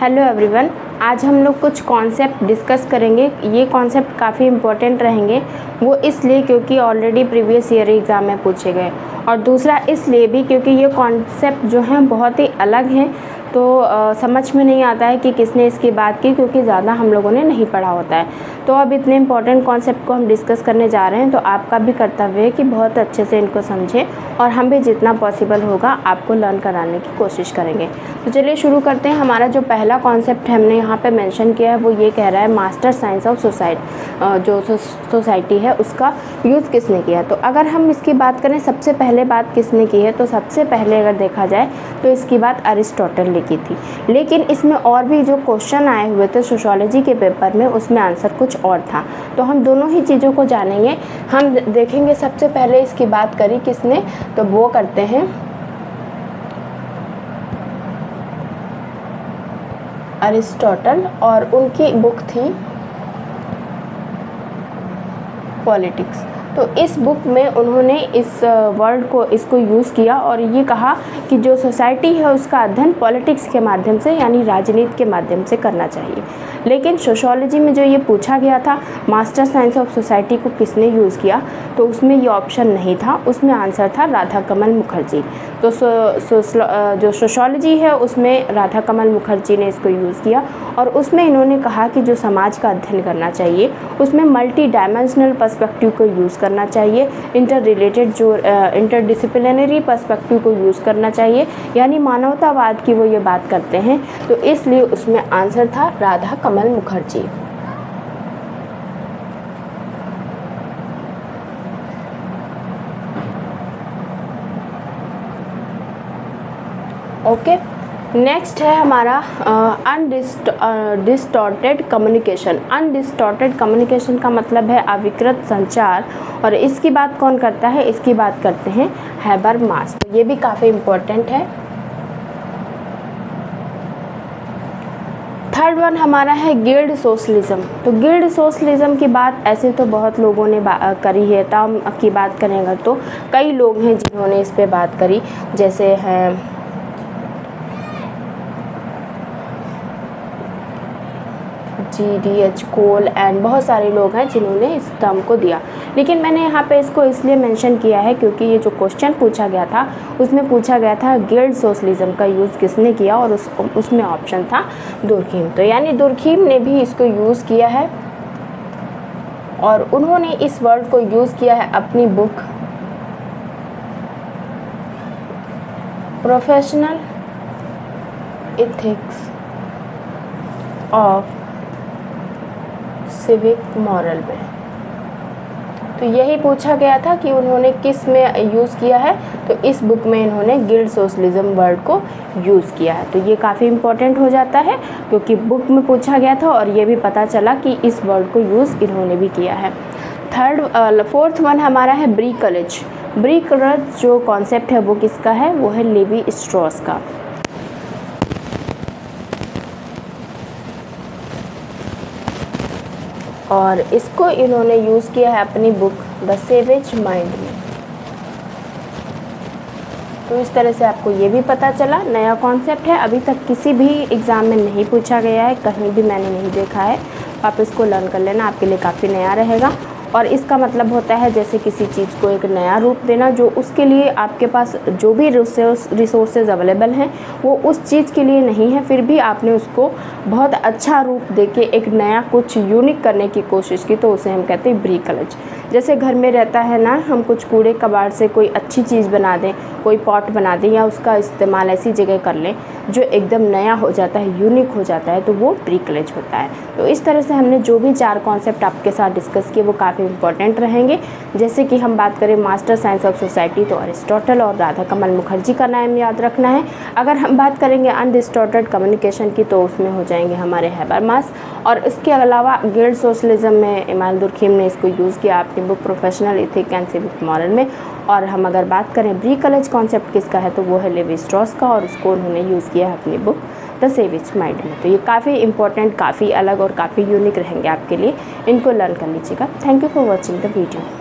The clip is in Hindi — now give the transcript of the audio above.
हेलो एवरीवन, आज हम लोग कुछ कॉन्सेप्ट डिस्कस करेंगे। ये कॉन्सेप्ट काफ़ी इम्पोर्टेंट रहेंगे, वो इसलिए क्योंकि ऑलरेडी प्रीवियस ईयर एग्ज़ाम में पूछे गए, और दूसरा इसलिए भी क्योंकि ये कॉन्सेप्ट जो हैं बहुत ही अलग हैं, तो समझ में नहीं आता है कि किसने इसकी बात की, क्योंकि ज़्यादा हम लोगों ने नहीं पढ़ा होता है। तो अब इतने इम्पॉर्टेंट कॉन्सेप्ट को हम डिस्कस करने जा रहे हैं, तो आपका भी कर्तव्य है कि बहुत अच्छे से इनको समझें, और हम भी जितना पॉसिबल होगा आपको लर्न कराने की कोशिश करेंगे। तो चलिए शुरू करते हैं। हमारा जो पहला कॉन्सेप्ट हमने यहाँ पे मेंशन किया है वो ये कह रहा है मास्टर साइंस ऑफ सोसाइटी है उसका यूज़ किसने किया। तो अगर हम इसकी बात करें सबसे पहले बात किसने की है, तो सबसे पहले अगर देखा जाए तो इसकी बात अरिस्टोटल ने की थी। लेकिन इसमें और भी जो क्वेश्चन आए हुए थे सोशियोलॉजी के पेपर में, उसमें आंसर कुछ और था। तो हम दोनों ही चीज़ों को जानेंगे। हम देखेंगे सबसे पहले इसकी बात करी किसने, तो वो करते हैं अरिस्टोटल, और उनकी बुक थी पॉलिटिक्स। तो इस बुक में उन्होंने इस वर्ड को इसको यूज़ किया और ये कहा कि जो सोसाइटी है उसका अध्ययन पॉलिटिक्स के माध्यम से, यानी राजनीति के माध्यम से करना चाहिए। लेकिन सोशियोलॉजी में जो ये पूछा गया था मास्टर साइंस ऑफ सोसाइटी को किसने यूज़ किया, तो उसमें ये ऑप्शन नहीं था, उसमें आंसर था राधा कमल मुखर्जी। तो जो सोशियोलॉजी है उसमें राधा कमल मुखर्जी ने इसको यूज़ किया, और उसमें इन्होंने कहा कि जो समाज का अध्ययन करना चाहिए उसमें मल्टी डायमेंशनल पर्सपेक्टिव को यूज़ करना चाहिए, इंटर रिलेटेड जो इंटरडिसिप्लिनरी पर्सपेक्टिव को यूज़ करना चाहिए, यानी मानवतावाद की वो ये बात करते हैं। तो इसलिए उसमें आंसर था राधा कमल मुखर्जी। ओके, नेक्स्ट है हमारा डिस्टॉर्टेड कम्युनिकेशन। अनडिस्टॉर्टेड कम्युनिकेशन का मतलब है अविकृत संचार, और इसकी बात कौन करता है, इसकी बात करते हैं हैबरमास। तो ये भी काफ़ी इम्पोर्टेंट है। थर्ड वन हमारा है गिल्ड सोशलिज्म। तो गिल्ड सोशलिज्म की बात ऐसे तो बहुत लोगों ने करी है, टर्म की बात करेंगे तो कई लोग हैं जिन्होंने इस पे बात करी, जैसे हैं GDH कोल एंड बहुत सारे लोग हैं जिन्होंने इस टर्म को दिया। लेकिन मैंने यहाँ पे इसको इसलिए मेंशन किया है क्योंकि ये जो क्वेश्चन पूछा गया था उसमें पूछा गया था गिल्ड सोशलिज्म का यूज़ किसने किया, और उसमें ऑप्शन था दुर्खीम। तो यानी दुर्खीम ने भी इसको यूज़ किया है, और उन्होंने इस वर्ड को यूज़ किया है अपनी book professional ethics of civic moral में। तो यही पूछा गया था कि उन्होंने किस में यूज़ किया है, तो इस बुक में इन्होंने गिल्ड सोशलिज्म वर्ड को यूज़ किया है। तो ये काफ़ी इम्पोर्टेंट हो जाता है क्योंकि बुक में पूछा गया था, और ये भी पता चला कि इस वर्ड को यूज़ इन्होंने भी किया है। फोर्थ वन हमारा है ब्रिकलेज। ब्रिकलेज जो कॉन्सेप्ट है वो किसका है, वो है लेवी स्ट्रॉस का। और इसको इन्होंने यूज़ किया है अपनी बुक द सेवेज माइंड में। तो इस तरह से आपको ये भी पता चला, नया कॉन्सेप्ट है, अभी तक किसी भी एग्ज़ाम में नहीं पूछा गया है, कहीं भी मैंने नहीं देखा है। आप इसको लर्न कर लेना, आपके लिए काफ़ी नया रहेगा। और इसका मतलब होता है जैसे किसी चीज़ को एक नया रूप देना, जो उसके लिए आपके पास जो भी रिसोर्सेज अवेलेबल हैं वो उस चीज़ के लिए नहीं है, फिर भी आपने उसको बहुत अच्छा रूप देके एक नया कुछ यूनिक करने की कोशिश की, तो उसे हम कहते हैं ब्रिकलेज। जैसे घर में रहता है ना, हम कुछ कूड़े कबाड़ से कोई अच्छी चीज़ बना दें, कोई पॉट बना दें, या उसका इस्तेमाल ऐसी जगह कर लें जो एकदम नया हो जाता है, यूनिक हो जाता है, तो वो ब्रिकलेज होता है। तो इस तरह से हमने जो भी 4 कॉन्सेप्ट आपके साथ डिस्कस किए वो काफ़ी इंपॉर्टेंट रहेंगे। जैसे कि हम बात करें मास्टर साइंस ऑफ सोसाइटी, तो अरिस्टोटल और राधा कमल मुखर्जी का नाम याद रखना है। अगर हम बात करेंगे अनडिस्टॉर्टेड कम्युनिकेशन की, तो उसमें हो जाएंगे हमारे हैबरमास, और इसके अलावा गिल्ड सोशलिज्म में इमाम दुर्खीम ने इसको यूज़ किया अपनी book professional ethic and civic moral में। और हम अगर बात करें ब्रिकलेज कॉन्सेप्ट किसका है, तो वो है लेवी स्ट्रॉस का, और उसको उन्होंने यूज़ किया है अपनी बुक द सेवेज माइंड में। तो ये काफ़ी इंपॉर्टेंट, काफ़ी अलग और काफ़ी यूनिक रहेंगे आपके लिए, इनको लर्न कर लीजिएगा। Thank you for watching the video.